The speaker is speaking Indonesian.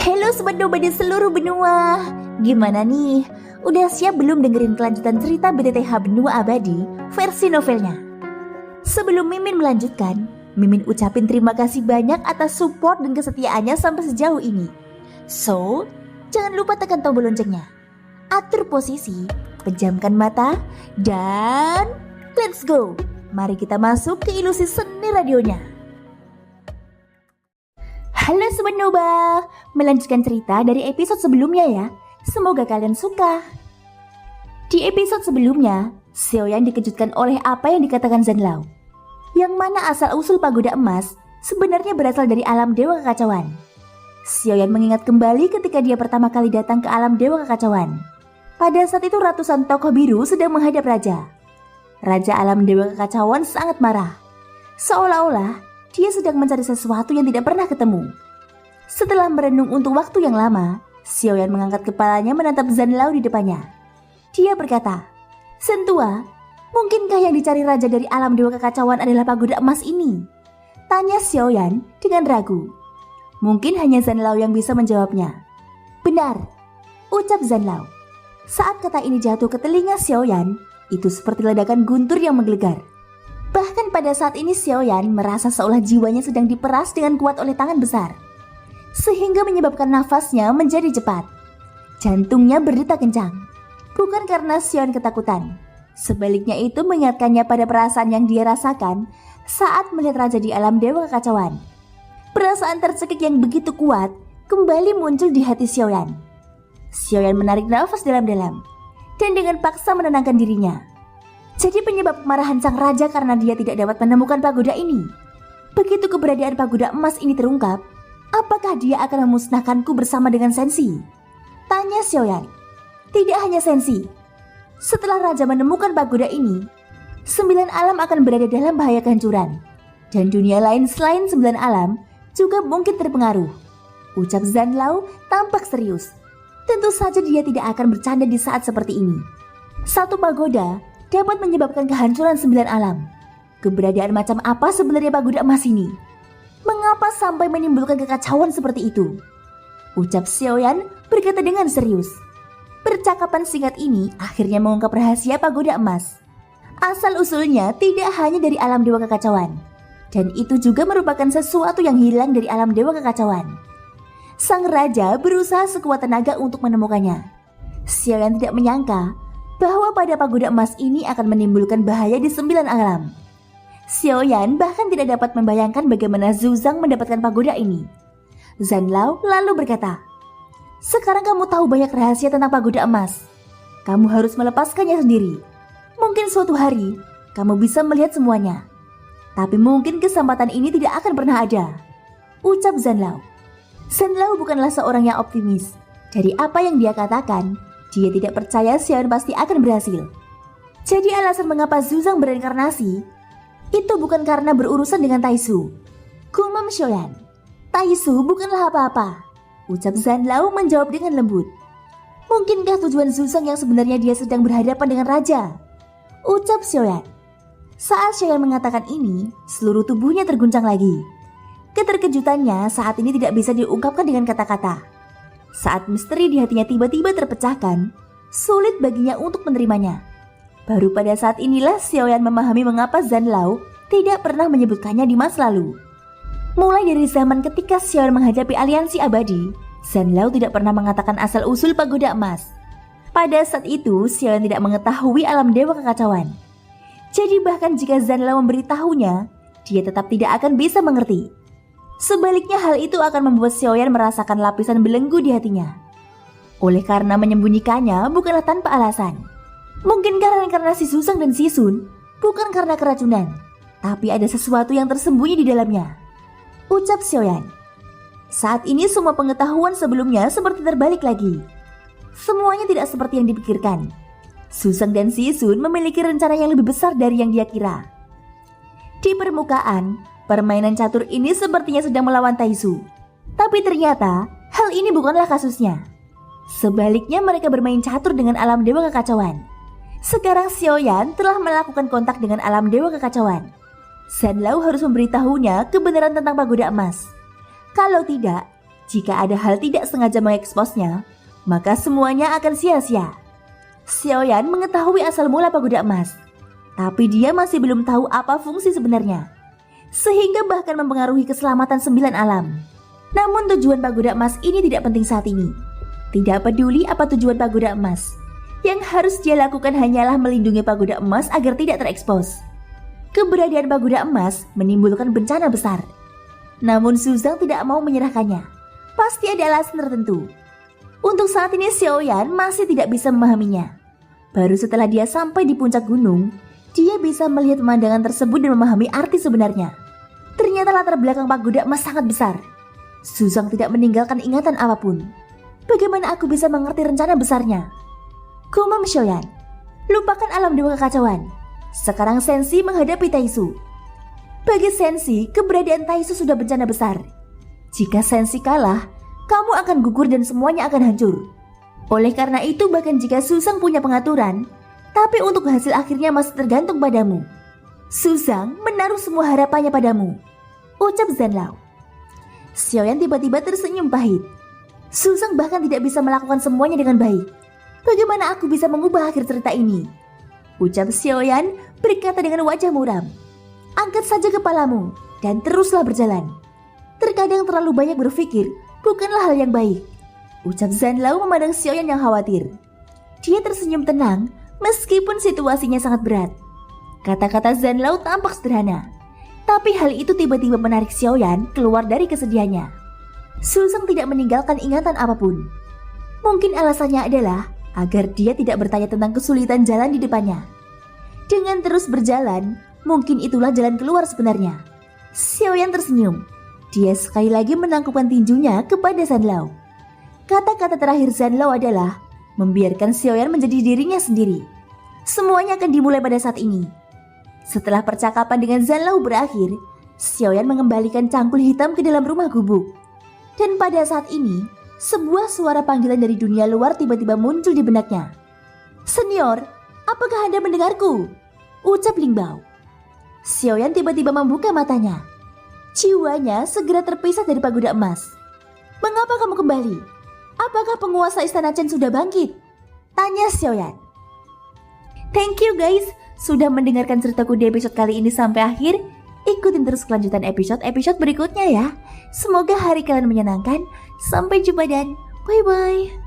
Halo Sobat Noba di seluruh benua. Gimana nih? Udah siap belum dengerin kelanjutan cerita BTTH Benua Abadi versi novelnya? Sebelum Mimin melanjutkan, Mimin ucapin terima kasih banyak atas support dan kesetiaannya sampai sejauh ini. So, jangan lupa tekan tombol loncengnya, atur posisi, pejamkan mata, dan let's go. Mari kita masuk ke ilusi seni radionya. Halo Sobat Noba, melanjutkan cerita dari episode sebelumnya ya. Semoga kalian suka. Di episode sebelumnya, Xiaoyan dikejutkan oleh apa yang dikatakan Zanlao, yang mana asal-usul pagoda emas sebenarnya berasal dari alam dewa kekacauan. Xiaoyan mengingat kembali ketika dia pertama kali datang ke alam dewa kekacauan. Pada saat itu ratusan tokoh biru sedang menghadap raja. Raja alam dewa kekacauan sangat marah, seolah-olah dia sedang mencari sesuatu yang tidak pernah ketemu. Setelah merenung untuk waktu yang lama, Xiaoyan mengangkat kepalanya menatap Zanlao di depannya. Dia berkata, "Sentua, mungkinkah yang dicari raja dari alam dewa kekacauan adalah pagoda emas ini?" Tanya Xiaoyan dengan ragu. Mungkin hanya Zanlao yang bisa menjawabnya. "Benar," ucap Zanlao. Saat kata ini jatuh ke telinga Xiaoyan, itu seperti ledakan guntur yang menggelegar. Bahkan pada saat ini Xiaoyan merasa seolah jiwanya sedang diperas dengan kuat oleh tangan besar, sehingga menyebabkan nafasnya menjadi cepat. Jantungnya berdetak kencang, bukan karena Xiaoyan ketakutan. Sebaliknya itu mengingatkannya pada perasaan yang dia rasakan saat melihat raja di alam dewa kekacauan. Perasaan tercekik yang begitu kuat kembali muncul di hati Xiaoyan. Xiaoyan menarik nafas dalam-dalam dan dengan paksa menenangkan dirinya. Jadi penyebab kemarahan sang raja karena dia tidak dapat menemukan pagoda ini. Begitu keberadaan pagoda emas ini terungkap, apakah dia akan memusnahkanku bersama dengan Sensi? Tanya Xiaoyan. Tidak hanya Sensi. Setelah raja menemukan pagoda ini, 9 alam akan berada dalam bahaya kehancuran. Dan dunia lain selain 9 alam juga mungkin terpengaruh. Ucap Zanlao tampak serius. Tentu saja dia tidak akan bercanda di saat seperti ini. Satu pagoda dapat menyebabkan kehancuran 9 alam. Keberadaan macam apa sebenarnya pagoda emas ini? Mengapa sampai menimbulkan kekacauan seperti itu? Ucap Xiaoyan berkata dengan serius. Percakapan singkat ini akhirnya mengungkap rahasia pagoda emas. Asal-usulnya tidak hanya dari alam dewa kekacauan, dan itu juga merupakan sesuatu yang hilang dari alam dewa kekacauan. Sang raja berusaha sekuat tenaga untuk menemukannya. Xiaoyan tidak menyangka bahwa pada pagoda emas ini akan menimbulkan bahaya di 9 alam. Xiaoyan bahkan tidak dapat membayangkan bagaimana Zhu Zhang mendapatkan pagoda ini. Zanlao lalu berkata, "Sekarang kamu tahu banyak rahasia tentang pagoda emas. Kamu harus melepaskannya sendiri. Mungkin suatu hari kamu bisa melihat semuanya. Tapi mungkin kesempatan ini tidak akan pernah ada," ucap Zanlao. Zanlao bukanlah seorang yang optimis. Dari apa yang dia katakan, dia tidak percaya Xiaoyan pasti akan berhasil. Jadi alasan mengapa Zhu Zhang bereinkarnasi itu bukan karena berurusan dengan Taisu. Gumam Xiaoyan. Taisu bukanlah apa-apa, ucap Zanlao menjawab dengan lembut. Mungkinkah tujuan Zhu Zhang yang sebenarnya dia sedang berhadapan dengan raja? Ucap Xiaoyan. Saat Xiaoyan mengatakan ini, seluruh tubuhnya terguncang lagi. Keterkejutannya saat ini tidak bisa diungkapkan dengan kata-kata. Saat misteri di hatinya tiba-tiba terpecahkan, sulit baginya untuk menerimanya. Baru pada saat inilah Xiaoyan memahami mengapa Zanlao tidak pernah menyebutkannya di masa lalu. Mulai dari zaman ketika Xiaoyan menghadapi aliansi abadi, Zanlao tidak pernah mengatakan asal-usul pagoda emas. Pada saat itu, Xiaoyan tidak mengetahui alam dewa kekacauan. Jadi bahkan jika Zanlao memberitahunya, dia tetap tidak akan bisa mengerti. Sebaliknya hal itu akan membuat Xiaoyan merasakan lapisan belenggu di hatinya. Oleh karena menyembunyikannya bukanlah tanpa alasan. Mungkin karena reinkarnasi Zhu Zhang dan Sisun, bukan karena keracunan, tapi ada sesuatu yang tersembunyi di dalamnya, ucap Xiaoyan. Saat ini semua pengetahuan sebelumnya seperti terbalik lagi. Semuanya tidak seperti yang dipikirkan. Zhu Zhang dan Sisun memiliki rencana yang lebih besar dari yang dia kira. Di permukaan, permainan catur ini sepertinya sedang melawan Taisu. Tapi ternyata hal ini bukanlah kasusnya. Sebaliknya mereka bermain catur dengan alam dewa kekacauan. Sekarang Xiaoyan telah melakukan kontak dengan alam dewa kekacauan. Zanlao harus memberitahunya kebenaran tentang pagoda emas. Kalau tidak, Jika ada hal tidak sengaja mengeksposnya, maka semuanya akan sia-sia. Xiaoyan mengetahui asal mula pagoda emas, tapi dia masih belum tahu apa fungsi sebenarnya, sehingga bahkan mempengaruhi keselamatan 9 alam. Namun tujuan pagoda emas ini tidak penting saat ini. Tidak peduli apa tujuan pagoda emas, yang harus dia lakukan hanyalah melindungi pagoda emas agar tidak terekspos. Keberadaan pagoda emas menimbulkan bencana besar. Namun Suzang tidak mau menyerahkannya. Pasti ada alasan tertentu. Untuk saat ini Xiaoyan masih tidak bisa memahaminya. Baru setelah dia sampai di puncak gunung, dia bisa melihat pemandangan tersebut dan memahami arti sebenarnya. Ternyata latar belakang pagoda emas sangat besar. Suzang tidak meninggalkan ingatan apapun. Bagaimana aku bisa mengerti rencana besarnya? Gumam Xiaoyan, lupakan alam dewa kekacauan. Sekarang Sensi menghadapi Taisu. Bagi Sensi, keberadaan Taisu sudah bencana besar. Jika Sensi kalah, kamu akan gugur dan semuanya akan hancur. Oleh karena itu, bahkan jika Suzang punya pengaturan, tapi untuk hasil akhirnya masih tergantung padamu. Suzang menaruh semua harapannya padamu, ucap Zanlao. Xiaoyan tiba-tiba tersenyum pahit. Suzang bahkan tidak bisa melakukan semuanya dengan baik. Bagaimana aku bisa mengubah akhir cerita ini? Ucap Xiaoyan berkata dengan wajah muram. Angkat saja kepalamu dan teruslah berjalan. Terkadang terlalu banyak berpikir bukanlah hal yang baik. Ucap Zanlao memandang Xiaoyan yang khawatir. Dia tersenyum tenang meskipun situasinya sangat berat. Kata-kata Zanlao tampak sederhana, tapi hal itu tiba-tiba menarik Xiaoyan keluar dari kesedihannya. Suzang tidak meninggalkan ingatan apapun. Mungkin alasannya adalah agar dia tidak bertanya tentang kesulitan jalan di depannya. Dengan terus berjalan, mungkin itulah jalan keluar sebenarnya. Xiaoyan tersenyum. Dia sekali lagi menangkupkan tinjunya kepada Zanlao. Kata-kata terakhir Zanlao adalah membiarkan Xiaoyan menjadi dirinya sendiri. Semuanya akan dimulai pada saat ini. Setelah percakapan dengan Zanlao berakhir, Xiaoyan mengembalikan cangkul hitam ke dalam rumah gubuk. Dan pada saat ini, sebuah suara panggilan dari dunia luar tiba-tiba muncul di benaknya. Senior, apakah Anda mendengarku? Ucap Lingbao. Xiaoyan tiba-tiba membuka matanya. Jiwanya segera terpisah dari pagoda emas. Mengapa kamu kembali? Apakah penguasa istana Chen sudah bangkit? Tanya Xiaoyan. Thank you guys, sudah mendengarkan ceritaku di episode kali ini sampai akhir. Ikutin terus kelanjutan episode berikutnya ya. Semoga hari kalian menyenangkan. Sampai jumpa dan bye-bye.